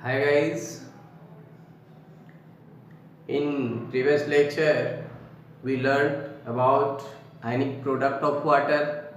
Hi guys, in previous lecture we learned about ionic product of water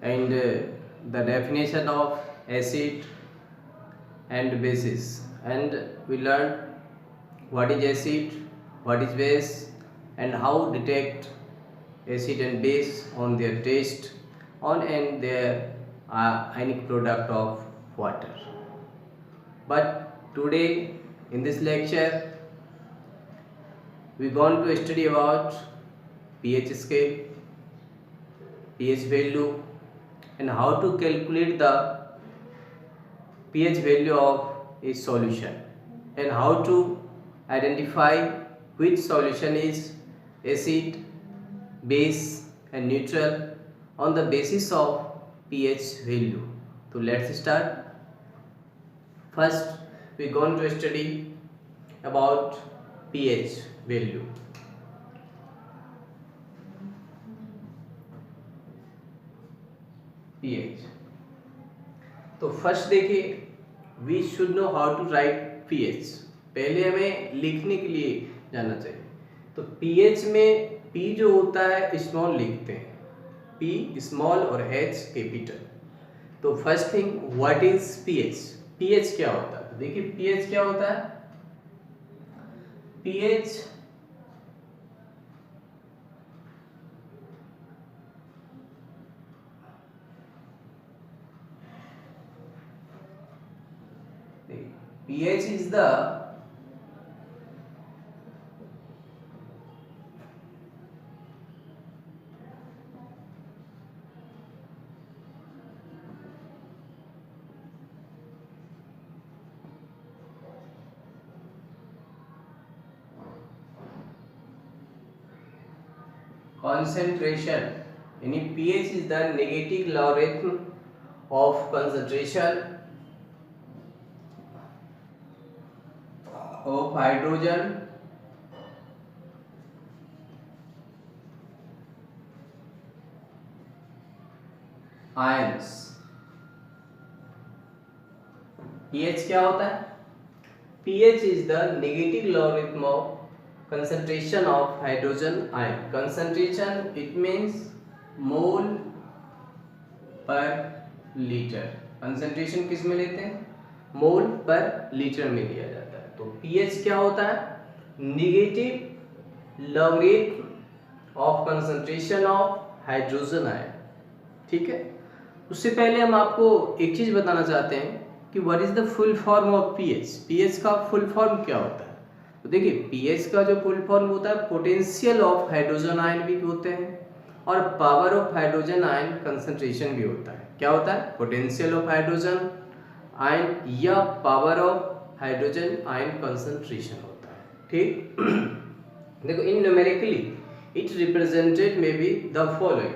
and the definition of acid and bases, and we learned what is acid, what is base, and how detect acid and base on their taste on and their ionic product of water. But today in this lecture we are going to study about pH scale, pH value, and how to calculate the pH value of a solution, and how to identify which solution is acid, base and neutral on the basis of pH value. So let's start. First we are going to study about pH value. pH. तो first देखिए, we should know how to write pH. पहले हमें लिखने के लिए जानना चाहिए. तो pH में P जो होता है स्मॉल लिखते हैं, P स्मॉल और H कैपिटल. तो first thing what is pH. pH क्या होता है? तो देखिए pH क्या होता है. pH pH is the concentration, यानी pH is the negative logarithm of concentration of hydrogen ions. pH क्या होता है? pH is the negative logarithm of concentration of hydrogen ion. Concentration it means mole per liter. concentration किस में लेते हैं? मोल पर litre में लिया जाता है. तो pH क्या होता है? Negative logarithm of concentration of hydrogen ion. ठीक है. उससे पहले हम आपको एक चीज बताना चाहते हैं कि what is the full form of pH. pH का फुल फॉर्म क्या होता है? तो देखिए pH का जो फुल फॉर्म होता है पोटेंशियल ऑफ हाइड्रोजन आयन भी होते हैं और power of hydrogen ion concentration भी होता है. क्या होता है? पोटेंशियल ऑफ हाइड्रोजन आयन या power of hydrogen ion concentration होता है. ठीक. देखो in numerically it represented may be the following.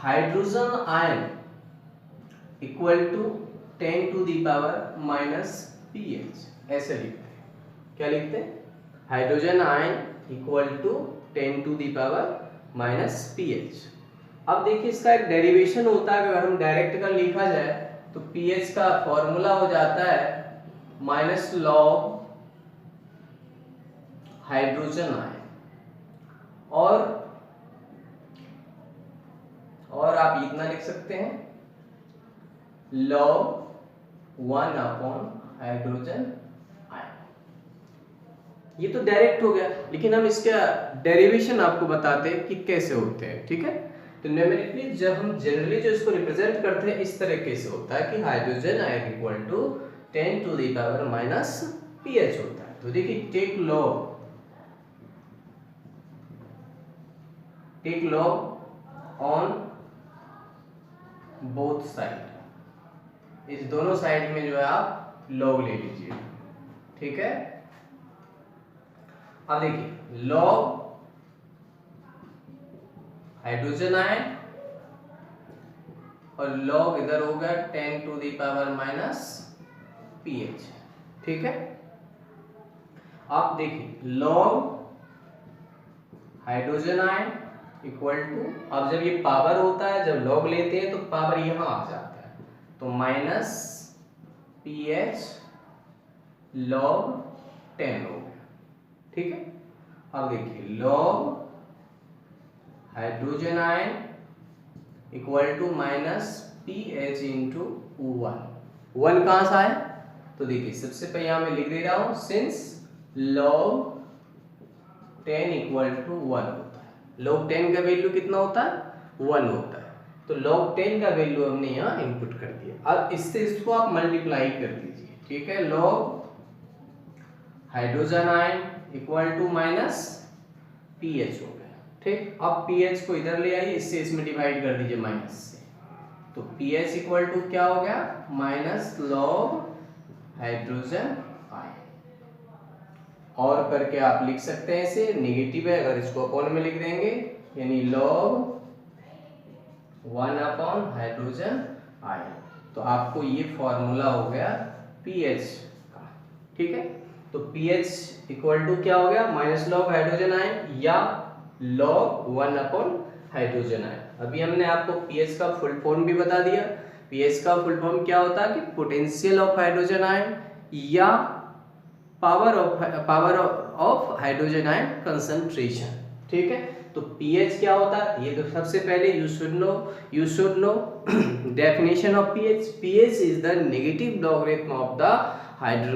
Hydrogen ion equal to 10 to the power minus pH. ऐसे लिखते हैं. क्या लिखते हैं? Hydrogen ion equal to 10 to the power minus pH. अब देखिए इसका एक डेरिवेशन होता है. अगर हम डायरेक्ट का लिखा जाए तो pH का फॉर्मूला हो जाता है माइनस लॉग हाइड्रोजन आयन, और आप इतना लिख सकते हैं लॉग 1 अपॉन हाइड्रोजन आयन. ये तो डायरेक्ट हो गया, लेकिन हम इसका डेरिवेशन आपको बताते हैं कि कैसे होते हैं. ठीक है. तो न्यूमेरिकली जब हम जनरली जो इसको रिप्रेजेंट करते हैं इस तरीके से होता है कि hydrogen ion equal to 10 to the power minus pH होता है. तो देखिए take log on both side. इस दोनों साइड में जो है आप लॉग ले लीजिए. ठीक है. अब देखिए लॉग हाइड्रोजन आयन और लॉग इधर हो गया 10 to the power minus pH. ठीक है. आप देखिए log hydrogen ion equal to, अब जब ये पावर होता है जब लॉग लेते हैं तो पावर यहां आ जाता है, तो माइनस pH log 10 हो गया, ठीक है। अब देखिए log hydrogen ion equal to minus pH into 1 कहाँ से आया, तो देखिए सबसे पहले यहाँ मैं लिख दे रहा हूँ सिंस log 10 इक्वल टू 1 होता है, log 10 का वैल्यू कितना होता है 1 होता है, तो log 10 का वैल्यू हमने यहाँ इनपुट कर दिया। अब इससे इसको आप मल्टीप्लाई कर दीजिए, ठीक है। log hydrogen ion equal to minus pH हो गया, ठीक। अब pH को इधर ले आइए, इससे इसमें डिवाइड कर दीजिए माइनस से, तो pH इक्वल टू क्या हो गया माइनस log हाइड्रोजन आयन। और करके आप लिख सकते हैं इसे, नेगेटिव है अगर इसको अपॉन में लिख देंगे, यानी log 1 अपॉन हाइड्रोजन आयन, तो आपको ये फॉर्मूला हो गया pH का, ठीक है। तो pH इक्वल टू क्या हो गया माइनस log हाइड्रोजन आयन या log 1 अपॉन हाइड्रोजन आयन। अभी हमने आपको pH का फुल फॉर्म भी बता दिया। pH का फुल फॉर्म क्या होता है कि पोटेंशियल ऑफ हाइड्रोजन आयन या power of hydrogen ion concentration, ठीक है। तो pH क्या होता है, ये तो सबसे पहले you should know definition of pH। pH is the negative logarithm of the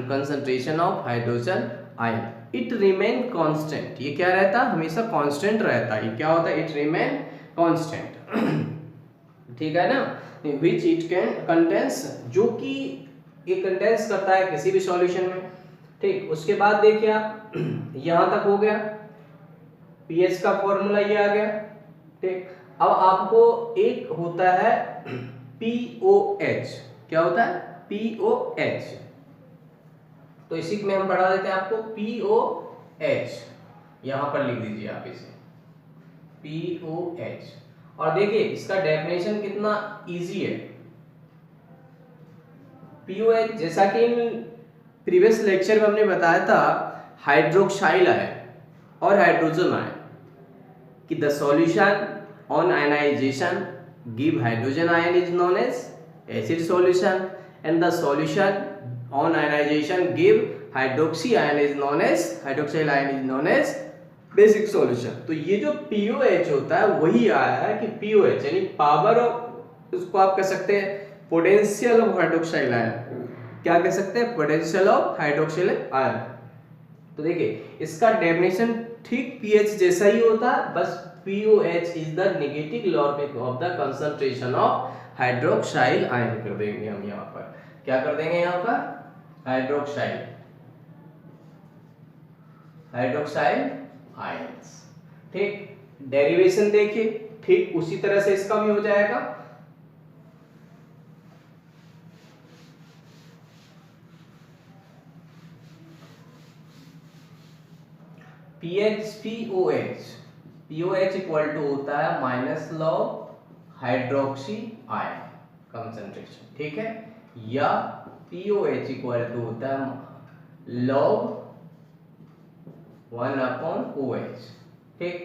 concentration of hydrogen ion. It remain constant, ये क्या रहता है हमेशा कांस्टेंट रहता है। ये क्या होता है, इट रिमेन कांस्टेंट, ठीक है ना। विच इट कैन कंटेंस, जो कि ये कंटेंस करता है किसी भी सॉल्यूशन में, ठीक। उसके बाद देखिए आप यहां तक हो गया, pH का फॉर्मूला ये आ गया, ठीक। अब आपको एक होता है POH, क्या होता है POH, तो इसी में हम पढ़ा देते हैं आपको POH, यहां पर लिख दीजिए आप इसे POH। और देखिए इसका डेफिनेशन कितना इजी है। POH जैसा कि प्रीवियस लेक्चर में हमने बताया था, हाइड्रोक्साइल आयन और हाइड्रोजन आयन कि the solution on ionization give hydrogen ion is known as acid solution and the solution on ionization give hydroxy ion is known as hydroxyl ion is known as basic solution। तो ये जो POH होता है वही आया है कि POH यानी पावर ऑफ, उसको आप कह सकते हैं पोटेंशियल ऑफ हाइड्रोक्साइल आयन, क्या कह सकते हैं पोटेंशियल ऑफ हाइड्रोक्साइल आयन। तो देखिए इसका डेफिनेशन ठीक pH जैसा ही होता है, बस POH is the negative logarithm of the concentration of hydroxyl ion कर देंगे हम यहाँ पर, क्या कर देंगे यहाँ पर हाइड्रोक्साइल आयंस, ठीक। डेरिवेशन देखिए ठीक उसी तरह से इसका भी हो जाएगा। POH इक्वल टू होता है minus log hydroxy ion concentration, ठीक है, या POH इक्वल टू होता है log 1 अपॉन OH, ठीक।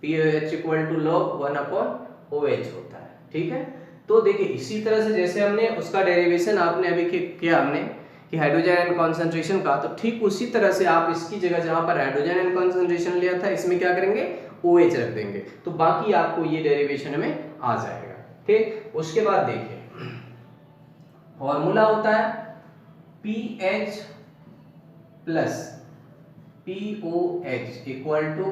POH equal to log 1 upon OH होता है, ठीक है। तो देखिए इसी तरह से जैसे हमने उसका डेरिवेशन आपने अभी किया हमने कि हाइड्रोजन आयन कंसंट्रेशन का, तो ठीक उसी तरह से आप इसकी जगह जहां पर हाइड्रोजन आयन कंसंट्रेशन लिया था इसमें क्या करेंगे OH रख देंगे, तो बाकी आपको ये डेरिवेशन में आ जाएगा, ठीक। उसके बाद देखिए फॉर्मूला होता है PH plus POH equal to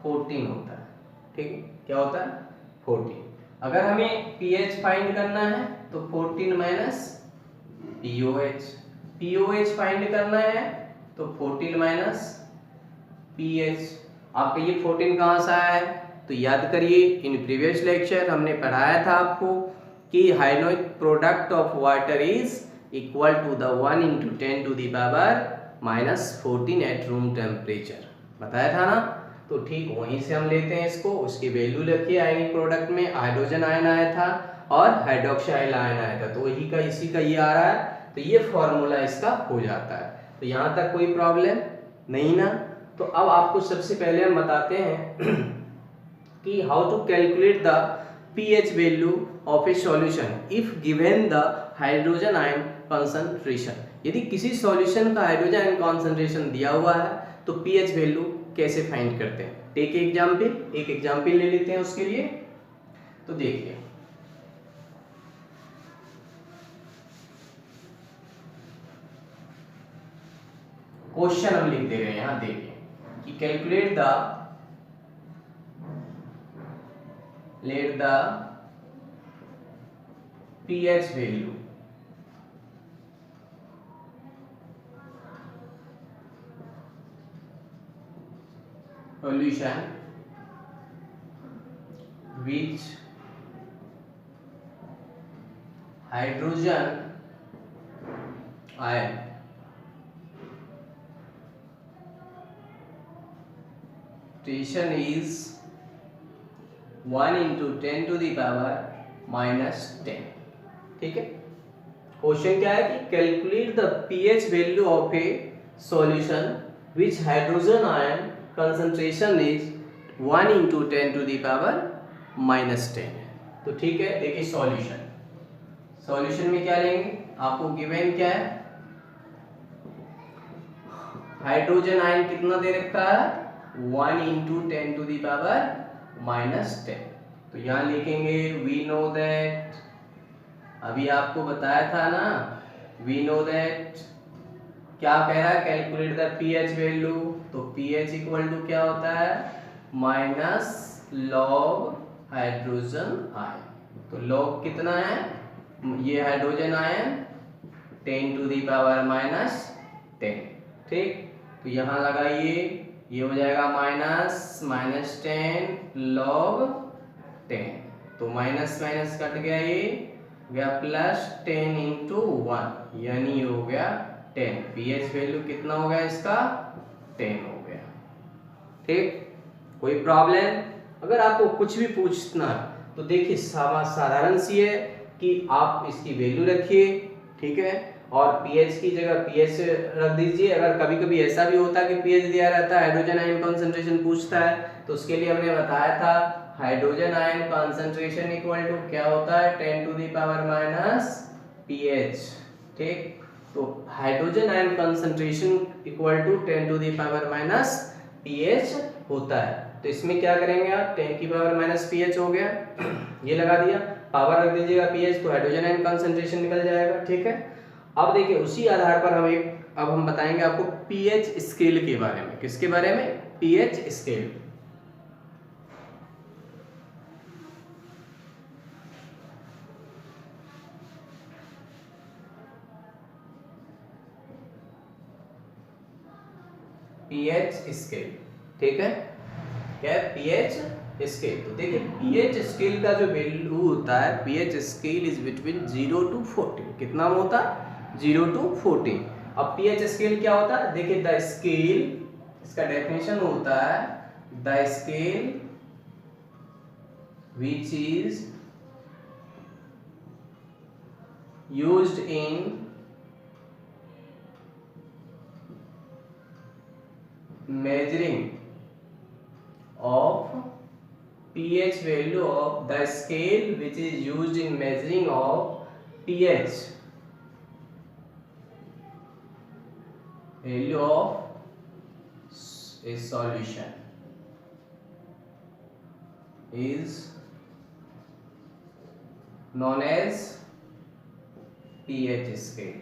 14 होता है, ठीक है। क्या होता है 14। अगर हमें PH फाइंड करना है तो 14 माइनस POH फाइंड करना है तो 14 माइनस PH। आपका ये 14 कहाँ से आया है, तो याद करिए इन प्रीवियस लेक्चर हमने पढ़ाया था आपको कि hydrogen product of water is equal to the 1 × 10 to the power -14 at room temperature, बताया था ना। तो ठीक वहीं से हम लेते हैं इसको, उसकी वैल्यू लिखिए। आयनिक प्रोडक्ट में हाइड्रोजन आयन आया था और हाइड्रोक्साइल आयन आया था, तो वही का इसी का ये आ रहा है, तो ये फॉर्मूला इसका हो जाता है। तो यहाँ तक कोई प्रॉब्लम नहीं ना। तो अब आपको सबसे पहले हम बताते हैं कि how to calculate the pH value of a solution if given the hydrogen ion concentration. यदि किसी सॉल्यूशन का हाइड्रोजन आयन कॉन्सेंट्रेशन दिया हुआ है तो पीएच वैल्यू कैसे फाइंड करते हैं। टेक एग्जाम्पल, एक एग्जाम्पल ले लेते हैं उसके लिए। तो देखिए, क्वेश्चन हम लिख दे रहे हैं यहां, देखिए कि calculate the pH value solution which hydrogen ion station is 1 into 10 to the power minus 10। ठीक है, क्वेश्चन क्या है कि calculate the pH value of A solution which hydrogen ion concentration is 1 into 10 to the power minus 10। तो ठीक है, देखिए solution में क्या लेंगे, आपको गिवन क्या है, हाइड्रोजन आयन कितना दे रखा है 1 into 10 to the power minus 10। तो यहां लिखेंगे वी नो दैट, अभी आपको बताया था ना, वी नो दैट क्या कह रहा है, कैलकुलेट द पीएच वैल्यू। तो पीएच इक्वल टू क्या होता है, माइनस लॉग हाइड्रोजन आयन। तो लॉग कितना है, ये hydrogen ion 10 to the power minus 10। ठीक, तो यहां लगाइए, ये हो जाएगा माइनस 10 लॉग 10। तो माइनस माइनस कट गया, ये गया प्लस 10 इंटू 1, यानी हो गया 10। पीएच वैल्यू कितना हो गया इसका, 10 हो गया। ठीक, कोई प्रॉब्लम, अगर आपको कुछ भी पूछना तो देखिए साधारण सी है कि आप इसकी वैल्यू रखिए, ठीक है, और पीएच की जगह पीएच रख दीजिए। अगर कभी कभी ऐसा भी होता है कि पीएच दिया रहता है, हाइड्रोजन आयन कॉन्सेंट्रेशन पूछता है, तो उसके लिए हमने बताया था hydrogen ion concentration equal to क्या होता है 10 to the power minus pH। ठीक, तो hydrogen ion concentration equal to 10 to the power minus pH होता है। तो इसमें क्या करेंगे आप, 10 की पावर माइनस pH हो गया, ये लगा दिया, पावर रख दीजिएगा pH, तो हाइड्रोजन आयन कॉन्सेंट्रेशन निकल जाएगा। ठीक है, अब देखिए उसी आधार पर अब हम बताएंगे आपको पीएच स्केल के बारे में। किसके बारे में, पीएच स्केल। पीएच स्केल, ठीक है, क्या है पीएच स्केल। तो देखिए पीएच स्केल का जो वैल्यू होता है, pH scale is between 0 to 14। कितना होता है, 0 to 14। अब पीएच स्केल क्या होता है, देखिए द स्केल, इसका डेफिनेशन होता है the scale which is used in measuring of pH value of the scale which is used in measuring of pH value of a solution is known as pH scale।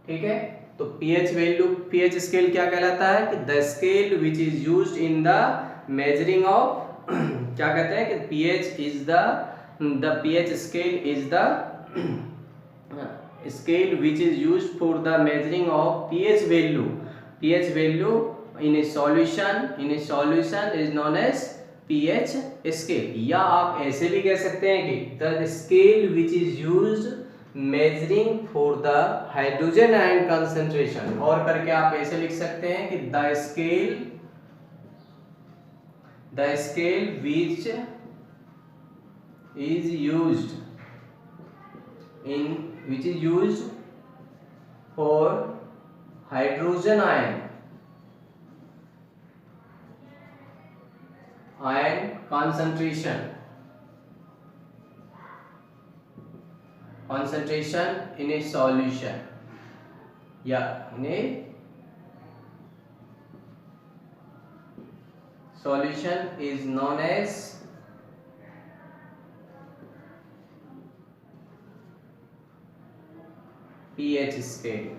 ठीक है, तो pH value, pH scale क्या कहलाता है कि the scale which is used in the measuring of क्या कहते हैं कि pH is the pH scale is the scale which is used for the measuring of pH value. pH value in a solution is known as pH scale. या आप ऐसे भी कह सकते हैं कि the scale which is used measuring for the hydrogen ion concentration, और करके आप ऐसे लिख सकते हैं कि the scale which is used for hydrogen ion concentration concentration in a solution, in a solution is known as pH scale.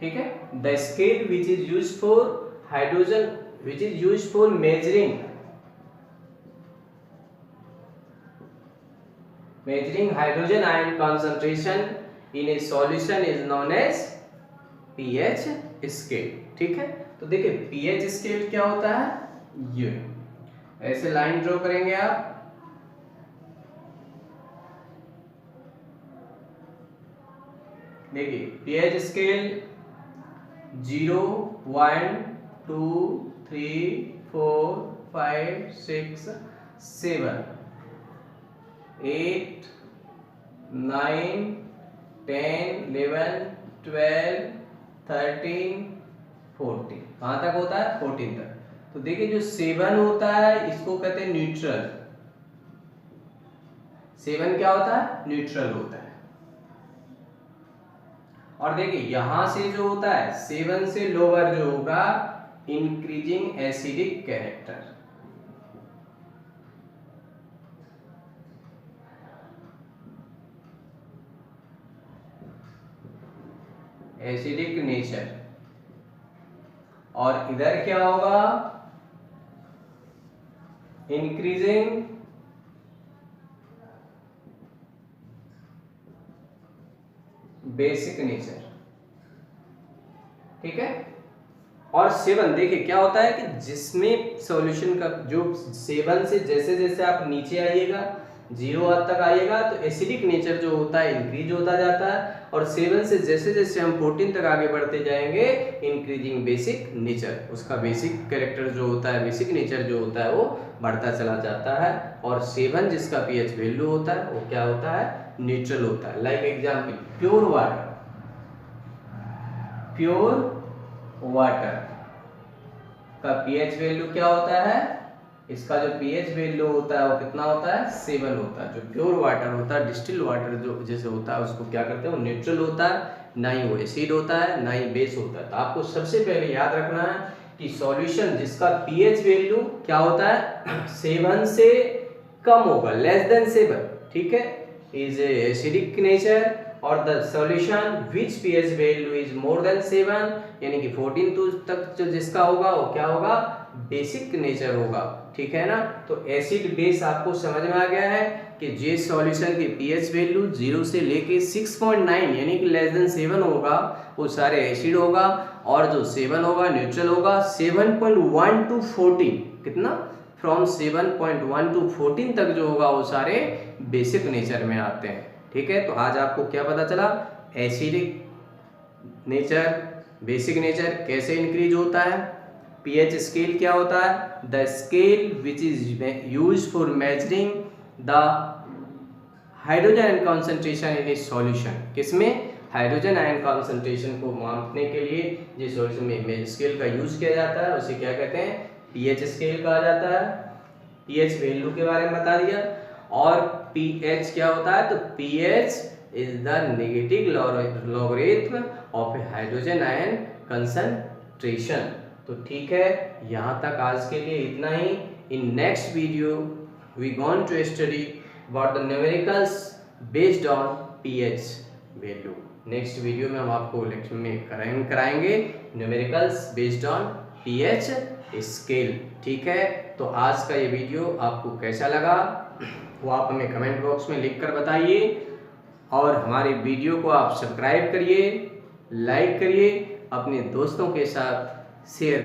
ठीक है, the scale which is used for hydrogen, which is used for measuring hydrogen ion concentration in a solution is known as pH scale. ठीक है, तो देखिए pH scale क्या होता है, ये ऐसे लाइन ड्रॉ करेंगे आप, देखिए pH स्केल 0, 1, 2, 3, 4, 5, 6, 7, 8, 9, 10, 11, 12, 13, 14, कहाँ तक होता है, 14 तक। तो देखिए जो 7 होता है इसको कहते हैं न्यूट्रल। 7 क्या होता है, न्यूट्रल होता है। और देखिए यहां से जो होता है 7 से लोअर जो होगा increasing acidic character, acidic nature. और इधर क्या होगा, इंक्रीजिंग बेसिक नेचर। ठीक है, और 7 देखिए क्या होता है कि जिसमें सॉल्यूशन का जो 7 से जैसे जैसे आप नीचे आइएगा 0 तक आइएगा तो एसिडिक नेचर जो होता है इंक्रीज होता जाता है, और 7 से जैसे जैसे हम 14 तक आगे बढ़ते जाएंगे इंक्रीजिंग बेसिक नेचर, उसका बेसिक कैरेक्टर जो होता है, बेसिक नेचर जो होता है वो बढ़ता चला जाता है। और 7 जिसका पीएच वैल्यू होता है वो क्या होता है, न्यूट्रल होता है। Like example pure water, pure water का पीएच वैल्यू क्या होता है, इसका जो पीएच वैल्यू होता है वो कितना होता है, 7 होता है। जो प्योर वाटर होता है, डिस्टिल वाटर जो जैसे होता है उसको क्या करते हैं, वो न्यूट्रल होता है, ना ही वो एसिड होता है ना ही बेस होता है। तो आपको सबसे पहले याद रखना है कि सॉल्यूशन जिसका पीएच वैल्यू क्या होता है 7 से कम होगा, लेस देन 7, ठीक है, इज एसिडिक नेचर। और the solution which pH value is more than 7 यानी कि 14 तक जो जिसका होगा वो क्या होगा, बेसिक नेचर होगा। ठीक है ना, तो एसिड बेस आपको समझ में आ गया है कि जे सॉल्यूशन की पीएच वैल्यू 0 से लेके 6.9 यानी कि लेस देन 7 होगा वो सारे एसिड होगा, और जो 7 होगा न्यूट्रल होगा। 7.1 टू 14 कितना, फ्रॉम 7.1 टू 14 तक जो होगा वो सारे बेसिक नेचर में आते हैं। ठीक है, तो आज आपको क्या पता चला, एसिडिक नेचर, बेसिक नेचर कैसे इंक्रीज होता है, पीएच स्केल क्या होता है, the scale which is used for measuring the hydrogen ion concentration in a solution, किसमें, हाइड्रोजन आयन कॉन्सेंट्रेशन को मापने के लिए जिस सॉल्यूशन में स्केल का यूज किया जाता है उसे क्या कहते हैं, पीएच स्केल कहा जाता है। पीएच वैल्यू के बारे में बता दिया। और पीएच क्या होता है, तो pH is the negative logarithm of a hydrogen ion concentration. तो ठीक है, यहाँ तक आज के लिए इतना ही। In next video we going to study about the numericals based on pH value. Next video में हम आपको लेक्चर में कराएंगे numericals based on pH scale. ठीक है, तो आज का ये वीडियो आपको कैसा लगा वो आप हमें कमेंट बॉक्स में लिखकर बताइए, और हमारे वीडियो को आप सब्सक्राइब करिए, लाइक करिए, अपने दोस्तों के साथ शेयर